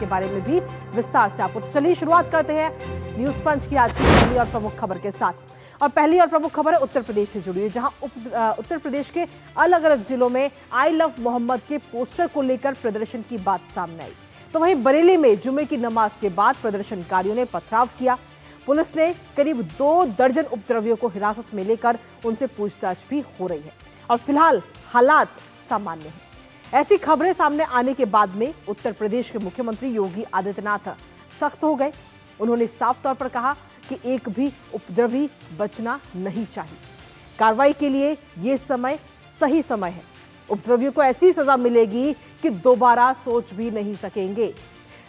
के बारे में भी विस्तार से आपको। तो चलिए शुरुआत करते हैं न्यूज पंच की आज की पहली और प्रमुख खबर के साथ। और पहली और प्रमुख खबर है उत्तर प्रदेश से जुड़ी है, जहां उत्तर प्रदेश के अलग अलग जिलों में आई लव मोहम्मद के पोस्टर को लेकर प्रदर्शन की बात सामने आई। तो वहीं बरेली में जुमे की नमाज के बाद प्रदर्शनकारियों ने पथराव किया। पुलिस ने करीब 2 दर्जन उपद्रवियों को हिरासत में लेकर उनसे पूछताछ भी हो रही है और फिलहाल हालात सामान्य हैं। ऐसी खबरें सामने आने के बाद में उत्तर प्रदेश के मुख्यमंत्री योगी आदित्यनाथ सख्त हो गए। उन्होंने साफ तौर पर कहा कि एक भी उपद्रवी बचना नहीं चाहिए। कार्रवाई के लिए यह समय सही समय है। उपद्रवियों को ऐसी सजा मिलेगी कि दोबारा सोच भी नहीं सकेंगे।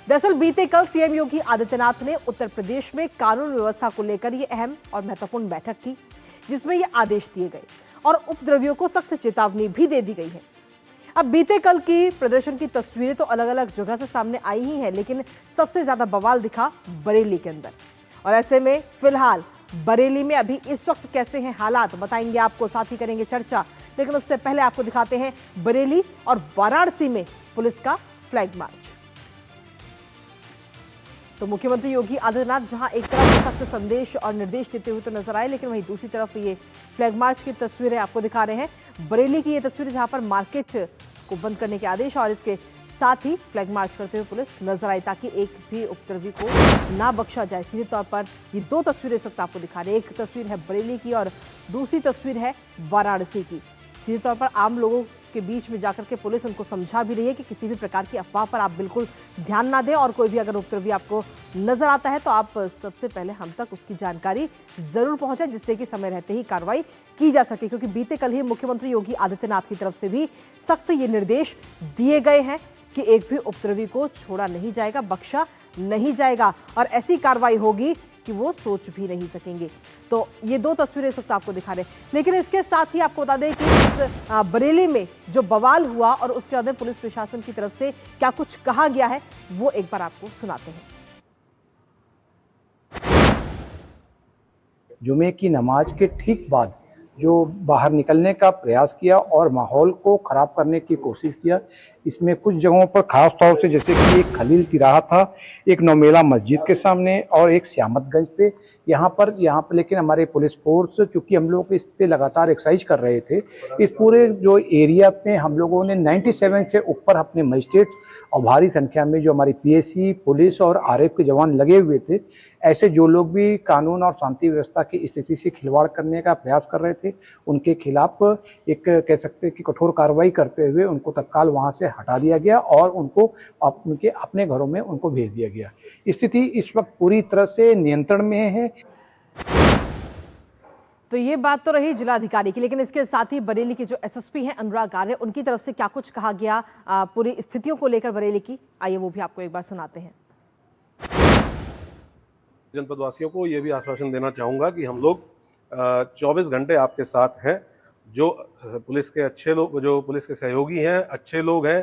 दरअसल बीते कल सीएम योगी आदित्यनाथ ने उत्तर प्रदेश में कानून व्यवस्था को लेकर यह अहम और महत्वपूर्ण बैठक की, जिसमें यह आदेश दिए गए और उपद्रवियों को सख्त चेतावनी भी दे दी गई है। अब बीते कल की प्रदर्शन की तस्वीरें तो अलग अलग जगह से सामने आई ही हैं, लेकिन सबसे ज्यादा बवाल दिखा बरेली के अंदर। और ऐसे में फिलहाल बरेली में अभी इस वक्त कैसे हैं हालात, बताएंगे आपको, साथ ही करेंगे चर्चा। लेकिन उससे पहले आपको दिखाते हैं बरेली और वाराणसी में पुलिस का फ्लैग मार्च। तो मुख्यमंत्री योगी आदित्यनाथ जहां एक तरफ सख्त संदेश और निर्देश देते हुए तो नजर आए, लेकिन वहीं दूसरी तरफ ये फ्लैग मार्च की तस्वीरें आपको दिखा रहे हैं। बरेली की ये तस्वीर जहां पर मार्केट को बंद करने के आदेश और इसके साथ ही फ्लैग मार्च करते हुए पुलिस नजर आई, ताकि एक भी उपद्रवी को ना बख्शा जाए। सीधे तौर पर ये 2 तस्वीरें इस वक्त आपको दिखा रहे हैं। एक तस्वीर है बरेली की और दूसरी तस्वीर है वाराणसी की। सीधे तौर पर आम लोगों के बीच में जाकर के पुलिस उनको समझा भी रही है कि किसी भी प्रकार की अफवाह पर आप बिल्कुल ध्यान ना दें और कोई भी अगर उपद्रवी आपको नजर आता है तो आप सबसे पहले हम तक उसकी जानकारी जरूर पहुंचाए, जिससे कि समय रहते ही कार्रवाई की जा सके। क्योंकि बीते कल ही मुख्यमंत्री योगी आदित्यनाथ की तरफ से भी सख्त ये निर्देश दिए गए हैं कि एक भी उपद्रवी को छोड़ा नहीं जाएगा, बख्शा नहीं जाएगा और ऐसी कार्रवाई होगी कि वो सोच भी नहीं सकेंगे। तो ये 2 तस्वीरें इस वक्त आपको दिखा रहे हैं। लेकिन इसके साथ ही आपको बता दें कि इस बरेली में जो बवाल हुआ और उसके बाद पुलिस प्रशासन की तरफ से क्या कुछ कहा गया है, वो एक बार आपको सुनाते हैं। जुमे की नमाज के ठीक बाद जो बाहर निकलने का प्रयास किया और माहौल को खराब करने की कोशिश किया, इसमें कुछ जगहों पर खास तौर से जैसे कि एक खलील तिराहा था, एक नौमेला मस्जिद के सामने और एक श्यामतगंज पे, यहाँ पर लेकिन हमारे पुलिस फोर्स, चूंकि हम लोग इस पे लगातार एक्सरसाइज कर रहे थे, इस पूरे जो एरिया पे हम लोगों ने 97 से ऊपर अपने मजिस्ट्रेट्स और भारी संख्या में जो हमारी पीएसी, पुलिस और आरएफ के जवान लगे हुए थे। ऐसे जो लोग भी कानून और शांति व्यवस्था की स्थिति से खिलवाड़ करने का प्रयास कर रहे थे, उनके खिलाफ एक कह सकते हैं कि कठोर कार्रवाई करते हुए उनको तत्काल वहां से हटा दिया गया और उनको उनके अपने घरों में उनको भेज दिया गया। स्थिति इस वक्त पूरी तरह से नियंत्रण में है। तो ये बात तो रही जिलाधिकारी की, लेकिन इसके साथ ही बरेली के जो एसएसपी हैं अनुराग आर्य, उनकी तरफ से क्या कुछ कहा गया पूरी स्थितियों को लेकर बरेली की, आइए वो भी आपको एक बार सुनाते हैं। जनपद वासियों को ये भी आश्वासन देना चाहूँगा कि हम लोग 24 घंटे आपके साथ हैं। जो पुलिस के अच्छे लोग, जो पुलिस के सहयोगी हैं, अच्छे लोग हैं,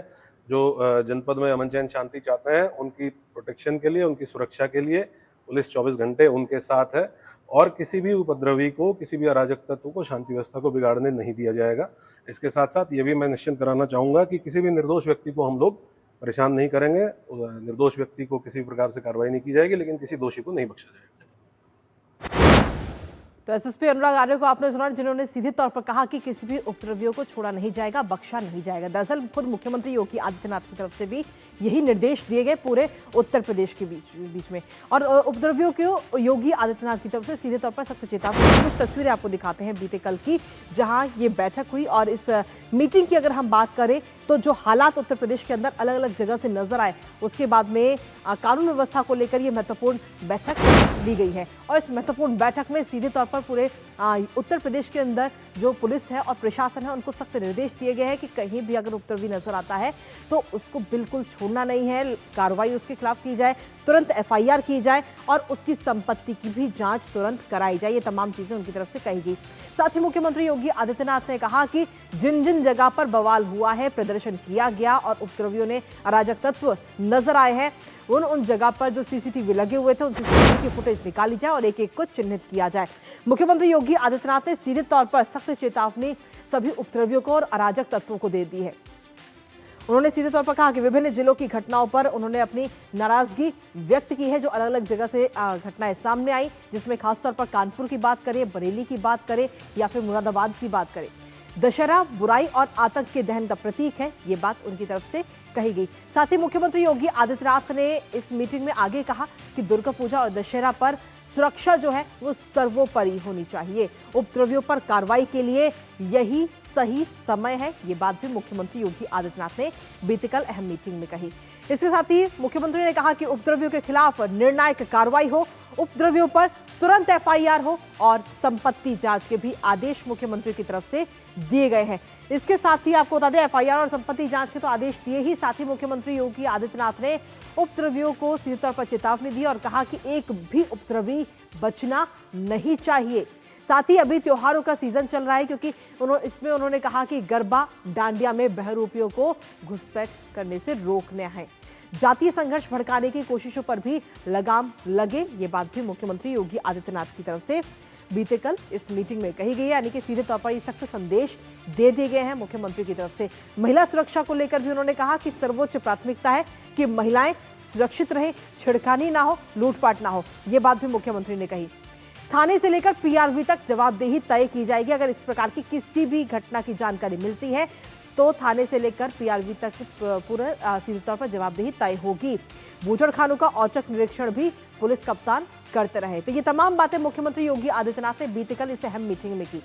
जो जनपद में अमन चैन शांति चाहते हैं, उनकी प्रोटेक्शन के लिए, उनकी सुरक्षा के लिए पुलिस 24 घंटे उनके साथ है और किसी भी उपद्रवी को, किसी भी अराजक तत्व को, शांति व्यवस्था को बिगाड़ने नहीं दिया जाएगा। इसके साथ साथ ये भी मैं निश्चित कराना चाहूँगा कि किसी भी निर्दोष व्यक्ति को हम लोग परेशान नहीं करेंगे। निर्दोष व्यक्ति को किसी प्रकार से कार्रवाई नहीं की जाएगी, लेकिन किसी दोषी को नहीं बख्शा जाएगा। तो एसएसपी अनुराग आर्य को आपने सुना, जिन्होंने सीधे तौर पर कहा कि किसी भी उपद्रवियों को छोड़ा नहीं जाएगा, बख्शा नहीं जाएगा। दरअसल खुद मुख्यमंत्री योगी आदित्यनाथ की तरफ से भी यही निर्देश दिए गए पूरे उत्तर प्रदेश के बीच में। और उपद्रवियों को योगी आदित्यनाथ की तरफ से सीधे तौर पर सख्त चेतावनी। कुछ तस्वीरें आपको दिखाते हैं बीते कल की, जहां ये बैठक हुई और इस मीटिंग की अगर हम बात करें तो जो हालात उत्तर प्रदेश के अंदर अलग अलग जगह से नजर आए, उसके बाद में कानून व्यवस्था को लेकर ये महत्वपूर्ण बैठक ली गई है। और इस महत्वपूर्ण बैठक में सीधे तौर पर पूरे उत्तर प्रदेश के अंदर जो पुलिस है और प्रशासन है, उनको सख्त निर्देश दिए गए हैं कि कहीं भी अगर उपद्रवी नजर आता है तो उसको बिल्कुल छोड़ना नहीं है, कार्रवाई उसके खिलाफ की जाए, तुरंत एफआईआर की जाए और उसकी संपत्ति की भी जांच तुरंत कराई जाए। ये तमाम चीजें उनकी तरफ से कही गई। साथ ही मुख्यमंत्री योगी आदित्यनाथ ने कहा कि जिन जिन जगह पर बवाल हुआ है, प्रदर्शन किया गया और उपद्रवियों ने अराजक तत्व नजर आए हैं, उन जगह पर जो सीसीटीवी लगे हुए थे, उन सीसीटीवी की फुटेज निकाली जाए और एक एक को चिन्हित किया जाए। मुख्यमंत्री योगी आदित्यनाथ ने सीधे तौर पर सख्त चेतावनी सभी उपद्रवियों को और अराजक तत्वों को दे दी है। उन्होंने सीधे तौर पर कहा कि विभिन्न जिलों की घटनाओं पर उन्होंने अपनी नाराजगी व्यक्त की है, जो अलग अलग जगह से घटनाएं सामने आई, जिसमें खासतौर पर कानपुर की बात करें, बरेली की बात करें या फिर मुरादाबाद की बात करें। दशहरा बुराई और आतंक के दहन का प्रतीक है, ये बात उनकी तरफ से कही गई। साथ ही मुख्यमंत्री योगी आदित्यनाथ ने इस मीटिंग में आगे कहा कि दुर्गा पूजा और दशहरा पर सुरक्षा जो है वो सर्वोपरि होनी चाहिए। उपद्रवियों पर कार्रवाई के लिए यही सही समय है, ये बात भी मुख्यमंत्री योगी आदित्यनाथ ने बीते कल अहम मीटिंग में कही। इसके साथ ही मुख्यमंत्री ने कहा कि उपद्रवियों के खिलाफ निर्णायक कार्रवाई हो, उपद्रवियों पर तुरंत एफआईआर हो और संपत्ति जांच के भी आदेश मुख्यमंत्री की तरफ से दिए गए हैं। इसके साथ ही आपको बता दें, एफआईआर और संपत्ति जांच के तो आदेश दिए ही, साथ ही मुख्यमंत्री योगी आदित्यनाथ ने उपद्रवियों को सीधे तौर पर चेतावनी दी और कहा कि एक भी उपद्रवी बचना नहीं चाहिए। साथ ही अभी त्योहारों का सीजन चल रहा है, क्योंकि इसमें उन्होंने कहा कि गरबा डांडिया में बहरूपियों को घुसपैठ करने से रोकना है। जातीय संघर्ष भड़काने की कोशिशों पर भी लगाम लगे, ये बात भी मुख्यमंत्री योगी आदित्यनाथ की तरफ से बीते कल इस मीटिंग में कही गई है। यानी कि सीधे तौर पर ये सख्त संदेश दे दिए गए हैं मुख्यमंत्री की तरफ से। महिला सुरक्षा को लेकर भी उन्होंने कहा कि सर्वोच्च प्राथमिकता है कि महिलाएं सुरक्षित रहें, छिड़खानी ना हो, लूटपाट ना हो, ये बात भी मुख्यमंत्री ने कही। थाने से लेकर पीआरवी तक जवाबदेही तय की जाएगी। अगर इस प्रकार की किसी भी घटना की जानकारी मिलती है तो थाने से लेकर पीआरवी तक पूरा सीधे तौर पर जवाबदेही तय होगी। बूचड़खानों का औचक निरीक्षण भी पुलिस कप्तान करते रहे। तो ये तमाम बातें मुख्यमंत्री योगी आदित्यनाथ ने बीते कल इस अहम मीटिंग में की।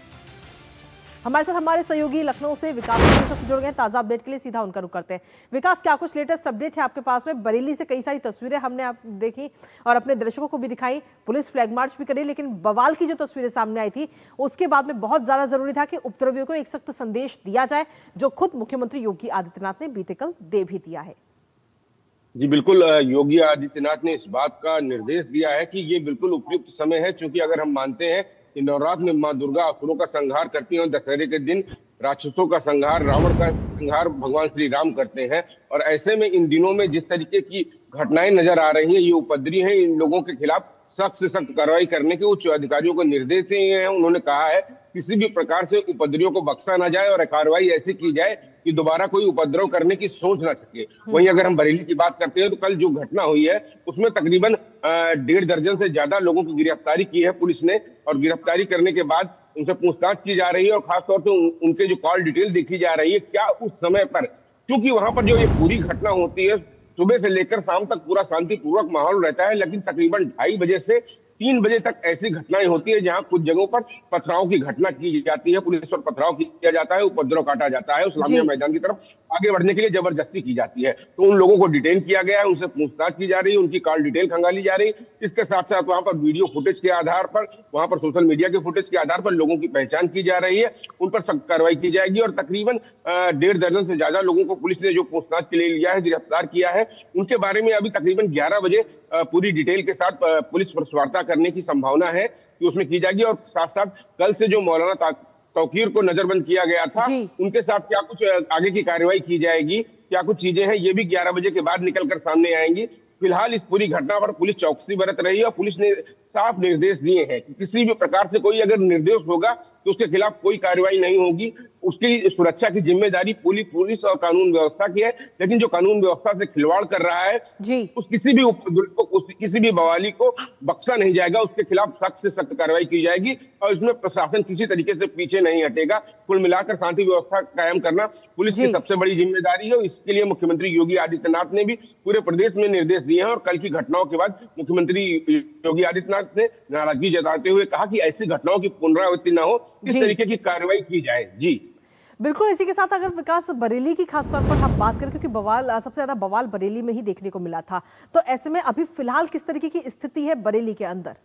हमारे साथ हमारे सहयोगी लखनऊ से विकास से जुड़ गए। ताजा अपडेट के लिए सीधा उनका रुख करते हैं। विकास, क्या कुछ लेटेस्ट अपडेट है आपके पास में? बरेली से कई सारी तस्वीरें हमने आप देखी और अपने दर्शकों को भी दिखाई, पुलिस फ्लैग मार्च भी करी, लेकिन बवाल की जो तस्वीरें सामने आई थी उसके बाद में बहुत ज्यादा जरूरी था कि उपद्रवियों को एक सख्त संदेश दिया जाए, जो खुद मुख्यमंत्री योगी आदित्यनाथ ने बीते कल दे भी दिया है। जी बिल्कुल, योगी आदित्यनाथ ने इस बात का निर्देश दिया है कि ये बिल्कुल उपयुक्त समय है, क्योंकि अगर हम मानते हैं कि नवरात्र में मां दुर्गा असुरों का संहार करती हैं और दशहरे के दिन राक्षसों का संहार, रावण का संहार भगवान श्री राम करते हैं, और ऐसे में इन दिनों में जिस तरीके की घटनाएं नजर आ रही हैं, ये उपद्रवी हैं, इन लोगों के खिलाफ सख्त से सख्त कार्रवाई करने के उच्च अधिकारियों को निर्देश दिए हैं। उन्होंने कहा है किसी भी प्रकार से उपद्रवियों को बख्शा ना जाए और कार्रवाई ऐसी की जाए कि दोबारा कोई उपद्रव करने की सोच ना सके। वहीं अगर हम बरेली की बात करते हैं तो कल जो घटना हुई है उसमें तकरीबन 1.5 दर्जन से ज्यादा लोगों की गिरफ्तारी की है पुलिस ने, और गिरफ्तारी करने के बाद उनसे पूछताछ की जा रही है और खासतौर से उनके जो कॉल डिटेल देखी जा रही है, क्या उस समय पर, क्योंकि वहां पर जो ये पूरी घटना होती है सुबह से लेकर शाम तक पूरा शांतिपूर्वक माहौल रहता है, लेकिन तकरीबन 2:30 बजे से 3 बजे तक ऐसी घटनाएं होती है जहां कुछ जगहों पर पथराव की घटना की जाती है, पुलिस पर पथराव किया जाता है, उपद्रव काटा जाता है, इस्लामिया मैदान की तरफ आगे बढ़ने के लिए जबरदस्ती की जाती है। तो उन लोगों को डिटेन किया गया है, उनसे पूछताछ की जा रही है, उनकी कॉल डिटेल खंगाली जा रही है। इसके साथ साथ वहां पर वीडियो फुटेज के आधार पर, वहां पर सोशल मीडिया के फुटेज के आधार पर लोगों की पहचान की जा रही है, उन पर सख्त कार्रवाई की जाएगी। और तकरीबन 1.5 दर्जन से ज्यादा लोगों को पुलिस ने जो पूछताछ के लिए लिया है, गिरफ्तार किया है, उनके बारे में अभी तकरीबन 11 बजे पूरी डिटेल के साथ पुलिस वार्ता करने की संभावना है कि उसमें की जाएगी। और साथ साथ कल से जो मौलाना तौकीर को नजरबंद किया गया था, उनके साथ क्या कुछ आगे की कार्रवाई की जाएगी, क्या कुछ चीजें हैं, ये भी 11 बजे के बाद निकल कर सामने आएंगी। फिलहाल इस पूरी घटना पर पुलिस चौकसी बरत रही है और पुलिस ने साफ निर्देश दिए हैं कि किसी भी प्रकार से कोई अगर निर्देश होगा तो उसके खिलाफ कोई कार्रवाई नहीं होगी। उसकी सुरक्षा की जिम्मेदारी पूरी पुलिस और कानून व्यवस्था की है, लेकिन जो कानून व्यवस्था से खिलवाड़ कर रहा है उस किसी भी किसी भी बवाली को बख्शा नहीं जाएगा, उसके खिलाफ सख्त से सख्त कार्रवाई की जाएगी और इसमें प्रशासन किसी तरीके से पीछे नहीं हटेगा। कुल मिलाकर शांति व्यवस्था कायम करना पुलिस की सबसे बड़ी जिम्मेदारी है और इसके लिए मुख्यमंत्री योगी आदित्यनाथ ने भी पूरे प्रदेश में निर्देश दिए हैं। और कल की घटनाओं के बाद मुख्यमंत्री योगी आदित्यनाथ ने नाराजगी जताते हुए कहा कि ऐसी घटनाओं की पुनरावृत्ति न हो, इस तरीके की कार्रवाई की जाए। जी बिल्कुल, इसी के साथ अगर विकास बरेली की खासतौर पर हम बात करें, क्योंकि बवाल सबसे ज्यादा बवाल बरेली में ही देखने को मिला था, तो ऐसे में अभी फिलहाल किस तरीके की स्थिति है बरेली के अंदर?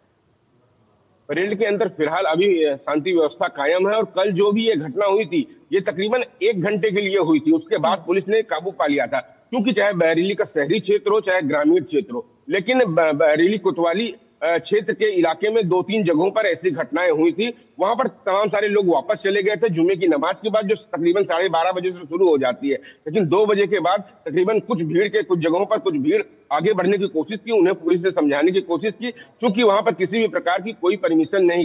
बरेली के अंदर फिलहाल अभी शांति व्यवस्था कायम है और कल जो भी ये घटना हुई थी ये तकरीबन 1 घंटे के लिए हुई थी, उसके बाद पुलिस ने काबू पा लिया था। क्योंकि चाहे बरेली का शहरी क्षेत्र हो चाहे ग्रामीण क्षेत्र हो, लेकिन बरेली कोतवाली क्षेत्र के इलाके में 2-3 जगहों पर ऐसी घटनाएं हुई थी वहां पर तमाम सारे लोग वापस चले गए थे जुम्मे की नमाज के बाद, जो तकरीबन 12:30 बजे से शुरू हो जाती है। लेकिन 2 बजे के बाद तकरीबन कुछ भीड़ के कुछ जगहों पर कुछ भीड़ आगे बढ़ने की कोशिश की, उन्हें पुलिस ने समझाने की कोशिश की, क्योंकि वहां पर किसी भी प्रकार की कोई परमिशन नहीं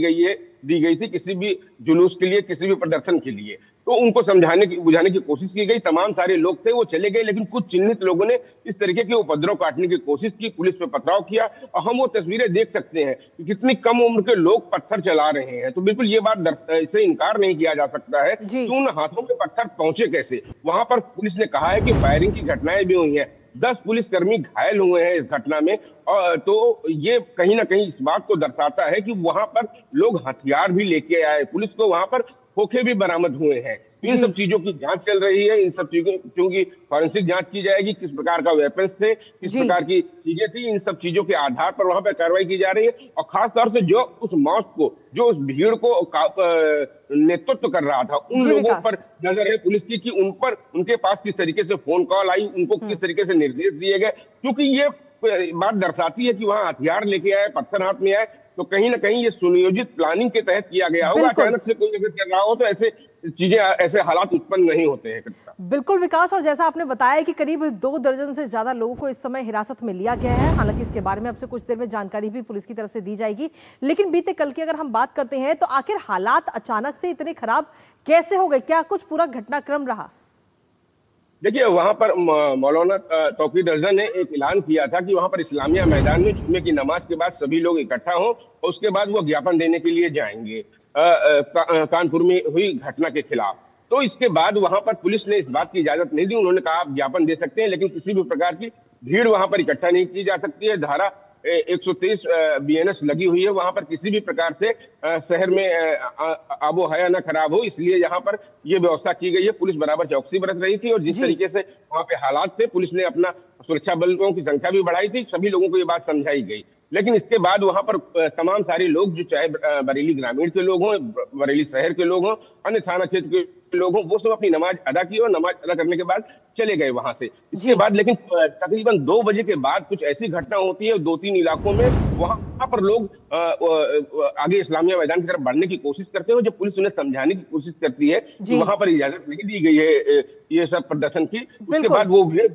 दी गई थी किसी भी जुलूस के लिए, किसी भी प्रदर्शन के लिए। तो उनको समझाने की बुझाने की कोशिश की गई, तमाम सारे लोग थे वो चले गए, लेकिन कुछ चिन्हित लोगों ने इस तरीके के उपद्रव काटने की कोशिश की, पुलिस पे पथराव किया। और हम वो तस्वीरें देख सकते हैं कि कितनी कम उम्र के लोग पत्थर चला रहे हैं। तो बिल्कुल ये बात इससे इनकार नहीं किया जा सकता है कि उन हाथों में पत्थर पहुंचे कैसे। वहां पर पुलिस ने कहा है कि फायरिंग की घटनाएं भी हुई हैं, 10 पुलिसकर्मी घायल हुए हैं इस घटना में। और तो ये कहीं ना कहीं इस बात को दर्शाता है कि वहां पर लोग हथियार भी लेके आए, पुलिस को वहां पर खोखे भी बरामद हुए हैं। इन सब चीजों की जांच चल रही है, इन सब चीजों की फॉरेंसिक जांच की जाएगी, किस प्रकार का वेपन्स थे, किस प्रकार की चीजें थी, इन सब चीजों के आधार पर वहां पर कार्रवाई की जा रही है। और खास तौर से जो उस मॉस को, जो उस भीड़ को नेतृत्व कर रहा था, उन लोगों पर नजर है पुलिस की कि उन पर उनके पास किस तरीके से फोन कॉल आई, उनको किस तरीके से निर्देश दिए गए। क्योंकि ये बात दर्शाती है कि वहां हथियार लेके आए, पत्थर हाथ में आए, तो कहीं ना कहीं ये सुनियोजित प्लानिंग के तहत किया गया होगा। अचानक से कोई अगर कर रहा हो तो ऐसे चीजें, ऐसे हालात उत्पन्न नहीं होते हैं। बिल्कुल विकास, और जैसा आपने बताया कि करीब 2 दर्जन से ज्यादा लोगों को इस समय हिरासत में लिया गया है। हालांकि इसके बारे में अब से कुछ देर में जानकारी भी पुलिस की तरफ से दी जाएगी। लेकिन बीते कल की अगर हम बात करते हैं तो आखिर हालात अचानक से इतने खराब कैसे हो गए, क्या कुछ पूरा घटनाक्रम रहा? देखिए, वहां पर मौलाना तौकीर रजा ने एक ऐलान किया था कि वहां पर इस्लामिया मैदान में जुम्मे की नमाज के बाद सभी लोग इकट्ठा हों और उसके बाद वो ज्ञापन देने के लिए जाएंगे कानपुर में हुई घटना के खिलाफ। तो इसके बाद वहां पर पुलिस ने इस बात की इजाजत नहीं दी। उन्होंने कहा आप ज्ञापन दे सकते हैं, लेकिन किसी भी प्रकार की भीड़ वहां पर इकट्ठा नहीं की जा सकती है। धारा 123 बीएनएस लगी हुई है, वहां पर किसी भी प्रकार से शहर में आबो हया न खराब हो, इसलिए यहाँ पर यह व्यवस्था की गई है। पुलिस बराबर चौकसी बरत रही थी और जिस तरीके से वहां पे हालात थे, पुलिस ने अपना सुरक्षा बलों की संख्या भी बढ़ाई थी, सभी लोगों को ये बात समझाई गई। लेकिन इसके बाद वहां पर तमाम सारे लोग, जो चाहे बरेली ग्रामीण के लोग हों, बरेली शहर के लोग हों, अन्य थाना क्षेत्र के लोग हों, वो सब अपनी नमाज अदा की और नमाज अदा करने के बाद चले गए वहां से। इसके बाद लेकिन तकरीबन 2 बजे के बाद कुछ ऐसी घटना होती है 2-3 इलाकों में, वहां पर लोग आगे इस्लामिया मैदान की तरफ बढ़ने की कोशिश करते हैं। जब पुलिस उन्हें समझाने की कोशिश करती है कि वहां पर इजाजत नहीं दी गई है ये सब प्रदर्शन की, उसके बाद वो भीड़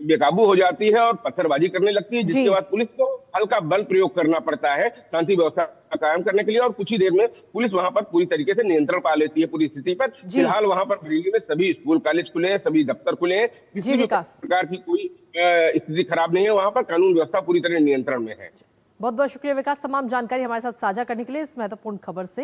बेकाबू हो जाती है और पत्थरबाजी करने लगती है, जिसके बाद पुलिस को हल्का बल प्रयोग करना पड़ता है शांति व्यवस्था कायम करने के लिए। और कुछ ही देर में पुलिस वहां पर पूरी तरीके से नियंत्रण पा लेती है पूरी स्थिति पर। फिलहाल वहां पर बरेली में सभी स्कूल कॉलेज खुले हैं, सभी दफ्तर खुले हैं, किसी भी प्रकार की कोई स्थिति खराब नहीं है। वहां पर कानून व्यवस्था पूरी तरह नियंत्रण में है। बहुत बहुत शुक्रिया विकास, तमाम जानकारी हमारे साथ साझा करने के लिए इस महत्वपूर्ण खबर से।